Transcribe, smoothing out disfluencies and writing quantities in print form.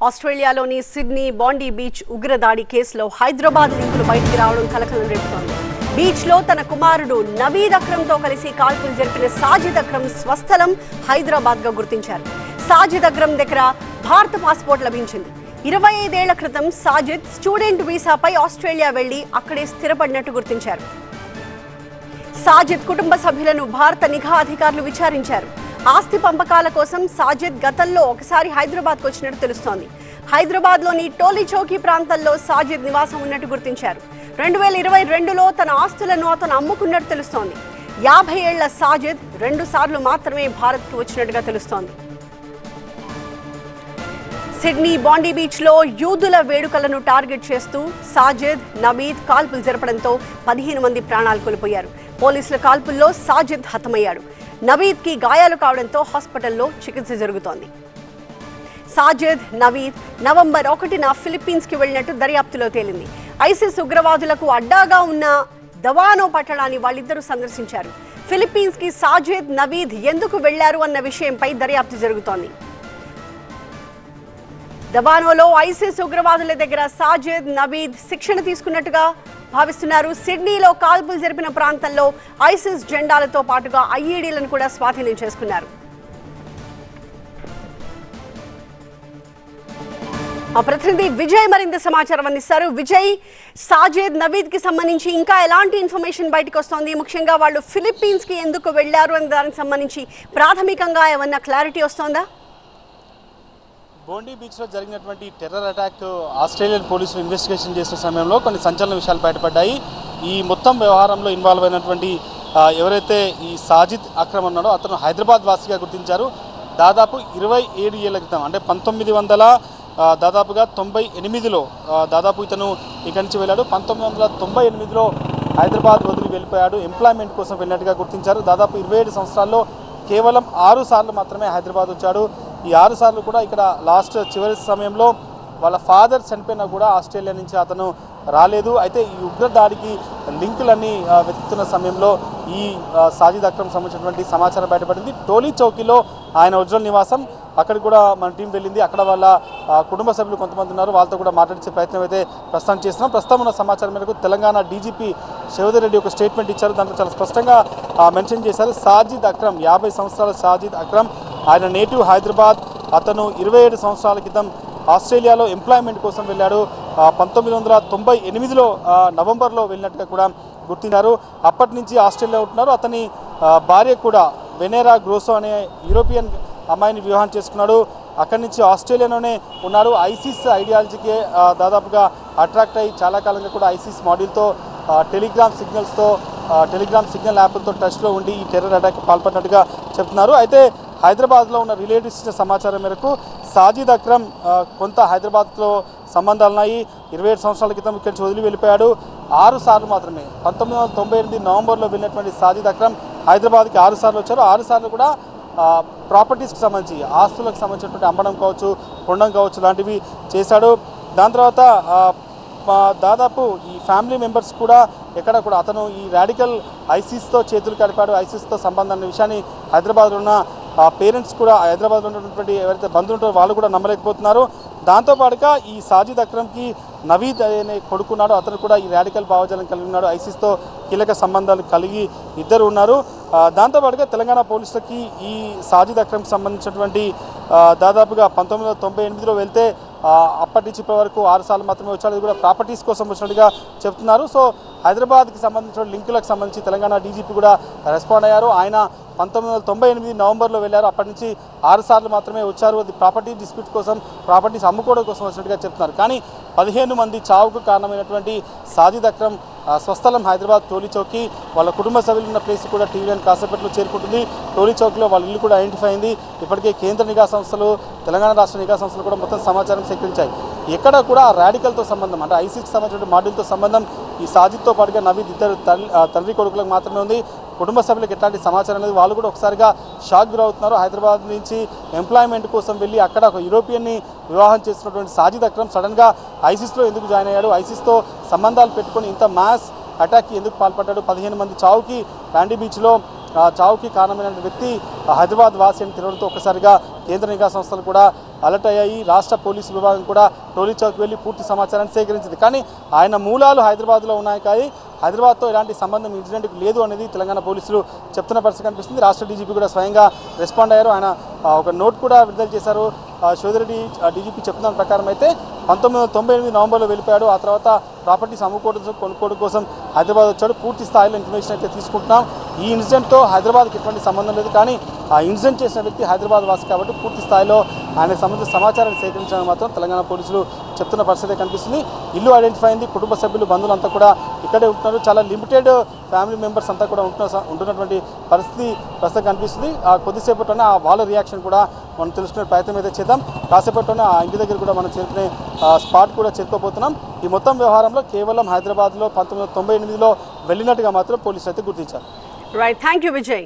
ఆస్ట్రేలియాలోని సిడ్నీ బాండీ బీచ్ ఉగ్రదాడి కేసులో హైదరాబాద్ లింకులు బయటికి రావడం కలకలం రేపుతోంది. బీచ్ లో తన కుమారుడు నవీద్ అక్రమ్తో కలిసి కాల్పులు జరిపిన సాజిద్ అక్రమ్ స్వస్థలం హైదరాబాద్ గా గుర్తించారు. సాజిద్ అక్రమ్ దగ్గర భారత పాస్పోర్ట్ లభించింది. 25 ఏళ్ల క్రితం సాజిద్ స్టూడెంట్ వీసాపై ఆస్ట్రేలియా వెళ్లి అక్కడే స్థిరపడినట్టు గుర్తించారు. సాజిద్ కుటుంబ సభ్యులను భారత నిఘా అధికారులు విచారించారు. ఆస్తి పంపకాల కోసం సాజిద్ గతంలో ఒకసారి హైదరాబాద్కు వచ్చినట్టు తెలుస్తోంది. హైదరాబాద్లోని టోలీ చౌకీ ప్రాంతంలో సాజిద్ నివాసం ఉన్నట్టు గుర్తించారు. 2022లో తన ఆస్తులను అతను అమ్ముకున్నట్టు తెలుస్తోంది. 50 ఏళ్ల సాజిద్ 2 సార్లు మాత్రమే భారత్కు వచ్చినట్టుగా తెలుస్తోంది. సిడ్నీ బాండీ బీచ్ లో యూదుల వేడుకలను టార్గెట్ చేస్తూ సాజిద్, నవీద్ కాల్పులు జరపడంతో 15 మంది ప్రాణాలు కోల్పోయారు. పోలీసుల కాల్పుల్లో సాజిద్ హతమయ్యాడు. నవీద్ కి గాయాలు కావడంతో హాస్పిటల్లో చికిత్స జరుగుతోంది. సాజిద్, నవీద్ నవంబర్ 1న ఫిలిప్పీన్స్ కి వెళ్లినట్టు దర్యాప్తులో తేలింది. ఐసిస్ ఉగ్రవాదులకు అడ్డాగా ఉన్న దవానో పట్టణాన్ని వాళ్ళిద్దరూ సందర్శించారు. ఫిలిప్పీన్స్ కి సాజిద్, నవీద్ ఎందుకు వెళ్లారు అన్న విషయంపై దర్యాప్తు జరుగుతోంది. దవానోలో ఐసిస్ ఉగ్రవాదుల దగ్గర సాజిద్, నవీద్ శిక్షణ తీసుకున్నట్టుగా భావిస్తున్నారు. సిడ్నీలో కాల్పులు జరిపిన ప్రాంతంలో ఐసిస్ జెండాలతో పాటుగా ఐఈడీలను కూడా స్వాధీనం చేసుకున్నారు. మా ప్రతినిధి విజయ్ మరింత సమాచారం అందిస్తారు. విజయ్, సాజిద్, నవీద్ కి సంబంధించి ఇంకా ఎలాంటి ఇన్ఫర్మేషన్ బయటకు వస్తోంది? ముఖ్యంగా వాళ్ళు ఫిలిప్పీన్స్ కి ఎందుకు వెళ్లారు అనే దానికి సంబంధించి ప్రాథమికంగా ఏమన్నా క్లారిటీ వస్తోందా? బోండీ బీచ్లో జరిగినటువంటి టెర్రర్ అటాక్ ఆస్ట్రేలియన్ పోలీసులు ఇన్వెస్టిగేషన్ చేసే సమయంలో కొన్ని సంచలన విషయాలు బయటపడ్డాయి. ఈ మొత్తం వ్యవహారంలో ఇన్వాల్వ్ అయినటువంటి ఎవరైతే ఈ సాజిద్ అక్రమ్ ఉన్నాడో అతను హైదరాబాద్ వాసిగా గుర్తించారు. దాదాపు 27 ఏళ్ల క్రితం అంటే 1998లో దాదాపు ఇతను ఇక్కడి నుంచి వెళ్ళాడు. 1998లో హైదరాబాద్ వదిలి వెళ్ళిపోయాడు. ఎంప్లాయ్మెంట్ కోసం వెళ్ళినట్టుగా గుర్తించారు. దాదాపు 27 సంవత్సరాల్లో కేవలం 6 సార్లు మాత్రమే హైదరాబాద్ వచ్చాడు. ఈ 6 సార్లు కూడా ఇక్కడ చివరి సమయంలో వాళ్ళ ఫాదర్ చనిపోయినా కూడా ఆస్ట్రేలియా నుంచి అతను రాలేదు. అయితే ఈ ఉగ్ర దాడికి లింకులన్నీ వెతుకుతున్న సమయంలో ఈ సాజిద్ అక్రమ్ సంబంధించినటువంటి సమాచారం బయటపడింది. టోలీ చౌకీలో ఆయన ఒరిజినల్ నివాసం, అక్కడికి కూడా మన టీం వెళ్ళింది. అక్కడ వాళ్ళ కుటుంబ సభ్యులు కొంతమంది ఉన్నారు, వాళ్ళతో కూడా మాట్లాడించే ప్రయత్నం అయితే ప్రస్తుతం చేస్తున్నాం. ప్రస్తుతం ఉన్న సమాచారం మేరకు తెలంగాణ డీజీపీ శివధర్ రెడ్డి ఒక స్టేట్మెంట్ ఇచ్చారు. దాంట్లో చాలా స్పష్టంగా మెన్షన్ చేశారు. సాజిద్ అక్రమ్ 50 సంవత్సరాల సాజిద్ అక్రమ్, ఆయన నేటివ్ హైదరాబాద్. అతను 27 సంవత్సరాల క్రితం ఆస్ట్రేలియాలో ఎంప్లాయ్మెంట్ కోసం వెళ్ళాడు. 1998లో నవంబర్లో వెళ్ళినట్టుగా కూడా గుర్తించారు. అప్పటి నుంచి ఆస్ట్రేలియా ఉంటున్నారు. అతని భార్య కూడా వెనేరా గ్రోసో అనే యూరోపియన్ అమ్మాయిని వివాహం చేసుకున్నాడు. అక్కడి నుంచి ఆస్ట్రేలియాలోనే ఉన్నాడు. ఐసిస్ ఐడియాలజీకి దాదాపుగా అట్రాక్ట్ అయ్యి చాలా కాలంగా కూడా ఐసిస్ మాడ్యూల్తో టెలిగ్రామ్ సిగ్నల్ యాప్లతో టచ్లో ఉండి ఈ టెర్రర్ అటాక్ పాల్పడినట్టుగా చెప్తున్నారు. అయితే హైదరాబాద్లో ఉన్న రిలేటివ్స్ ఇచ్చిన సమాచారం మేరకు సాజిద్ అక్రమ్ కొంత హైదరాబాద్లో సంబంధాలున్నాయి. 27 సంవత్సరాల క్రితం ఇక్కడి నుంచి వదిలి వెళ్ళిపోయాడు. 6 సార్లు మాత్రమే 1998 నవంబర్లో వెళ్ళినటువంటి సాజిద్ అక్రమ్ హైదరాబాద్కి 6 సార్లు వచ్చారు. 6 సార్లు కూడా ప్రాపర్టీస్కి సంబంధించి ఆస్తులకు సంబంధించినటువంటి అమ్మడం కావచ్చు, కొనడం కావచ్చు లాంటివి చేశాడు. దాని తర్వాత దాదాపు ఈ ఫ్యామిలీ మెంబర్స్ కూడా ఎక్కడ కూడా అతను ఈ రాడికల్ ఐసిస్తో చేతులు కలిపాడు, ఐసిస్తో సంబంధం అనే విషయాన్ని హైదరాబాద్లో ఉన్న పేరెంట్స్ కూడా, హైదరాబాద్లో ఉన్నటువంటి ఎవరైతే బంధువులు ఉంటారో వాళ్ళు కూడా నమ్మలేకపోతున్నారు. దాంతోపాటుగా ఈ సాజిద్ అక్రమ్కి నవీద్ అనే కొడుకున్నాడు, అతను కూడా ఈ రాడికల్ భావజాలం కలిగి ఉన్నాడు. ఐసిస్తో కీలక సంబంధాలు కలిగి ఇద్దరు ఉన్నారు. దాంతోపాటుగా తెలంగాణ పోలీసులకి ఈ సాజిద్ అక్రమ్కి సంబంధించినటువంటి దాదాపుగా 1998లో వెళ్తే అప్పటి నుంచి ఇప్పటి వరకు 6 సార్లు మాత్రమే వచ్చాడు. ఇది కూడా ప్రాపర్టీస్ కోసం వచ్చినట్టుగా చెప్తున్నారు. సో హైదరాబాద్కి సంబంధించిన లింకులకు సంబంధించి తెలంగాణ డీజీపీ కూడా రెస్పాండ్ అయ్యారు. ఆయన 1998 నవంబర్లో వెళ్ళారు. అప్పటి నుంచి 6 సార్లు మాత్రమే వచ్చారు. అది ప్రాపర్టీ డిస్ప్యూట్ కోసం, ప్రాపర్టీస్ అమ్ముకోవడం కోసం వచ్చినట్టుగా చెప్తున్నారు. కానీ 15 మంది చావుకు కారణమైనటువంటి సాజిద్ అక్రమ్ స్వస్థలం హైదరాబాద్ టోలీ చౌకీ. వాళ్ళ కుటుంబ సభ్యులు ఉన్న ప్లేస్ కూడా టీవీఎన్ కాసేపట్లో చేరుకుంటుంది. టోలీ చౌకీలో వాళ్ళ ఇల్లు కూడా ఐడెంటిఫై అయింది. ఇప్పటికే కేంద్ర నిఘా సంస్థలు, తెలంగాణ రాష్ట్ర నిఘా సంస్థలు కూడా మొత్తం సమాచారం సేకరించాయి. ఎక్కడ కూడా రాడికల్తో సంబంధం అంటే ఐసిస్కి సంబంధించిన మాడ్యూల్తో సంబంధం ఈ సాజిద్తో పాటుగా నవీద్ ఇద్దరు తండ్రి కొడుకులకు మాత్రమే ఉంది. కుటుంబ సభ్యులకు ఎట్లాంటి సమాచారం అనేది వాళ్ళు కూడా ఒకసారిగా షాక్ గురవుతున్నారు. హైదరాబాద్ నుంచి ఎంప్లాయ్మెంట్ కోసం వెళ్ళి అక్కడ ఒక యూరోపియన్ని వివాహం చేసినటువంటి సాజిద్ అక్రమ్ సడన్గా ఐసిస్లో ఎందుకు జాయిన్ అయ్యాడు, ఐసిస్తో సంబంధాలు పెట్టుకొని ఇంత మాస్ అటాక్కి ఎందుకు పాల్పడ్డాడు, 15 మంది చావుకి బాండీ బీచ్లో చావుకి కారణమైన వ్యక్తి హైదరాబాద్ వాసి అని తెలియడంతో ఒక్కసారిగా కేంద్ర నిఘా సంస్థలు కూడా అలర్ట్ అయ్యాయి. రాష్ట్ర పోలీసు విభాగం కూడా టోలీ చౌక్ వెళ్ళి పూర్తి సమాచారాన్ని సేకరించింది. కానీ ఆయన మూలాలు హైదరాబాద్లో ఉన్నాయి, కానీ హైదరాబాద్తో ఎలాంటి సంబంధం ఇన్సిడెంట్కి లేదు అనేది తెలంగాణ పోలీసులు చెప్తున్న పరిస్థితి కనిపిస్తుంది. రాష్ట్ర డీజీపీ కూడా స్వయంగా రెస్పాండ్ అయ్యారు. ఆయన ఒక నోట్ కూడా విడుదల చేశారు. సోదరెడ్డి డీజీపీ చెప్తున్న ప్రకారం అయితే 1998 నవంబర్లో వెళ్ళిపోయాడు. ఆ తర్వాత ప్రాపర్టీస్ కొనుక్కోవడం కోసం హైదరాబాద్ వచ్చాడు. పూర్తి స్థాయిలో ఇన్ఫర్మేషన్ అయితే తీసుకుంటున్నాం. ఈ ఇన్సిడెంట్తో హైదరాబాద్కి ఎటువంటి సంబంధం లేదు, కానీ ఆ ఇన్సిడెంట్ చేసిన వ్యక్తి హైదరాబాద్ వాసి కాబట్టి పూర్తి స్థాయిలో ఆయనకు సంబంధించిన సమాచారాన్ని సేకరించడానికి మాత్రం తెలంగాణ పోలీసులు చెప్తున్న పరిస్థితి కనిపిస్తుంది. ఇల్లు ఐడెంటిఫై అయింది, కుటుంబ సభ్యులు బంధువులంతా కూడా ఇక్కడే ఉంటున్నారు. చాలా లిమిటెడ్ ఫ్యామిలీ మెంబర్స్ అంతా కూడా ఉంటున్నటువంటి పరిస్థితి ప్రస్తుతం కనిపిస్తుంది. కొద్దిసేపట్లోనే వాళ్ళ రియాక్షన్ కూడా మనం తెలుసుకునే ప్రయత్నం అయితే చేద్దాం. కాసేపట్లోనే ఆ ఇంటి దగ్గర కూడా మనం చేరుకునే స్పాట్ కూడా చేరుకోబోతున్నాం. ఈ మొత్తం వ్యవహారంలో కేవలం హైదరాబాద్లో 1998లో వెళ్ళినట్టుగా మాత్రం పోలీసులు అయితే గుర్తించారు. Right, thank you Vijay.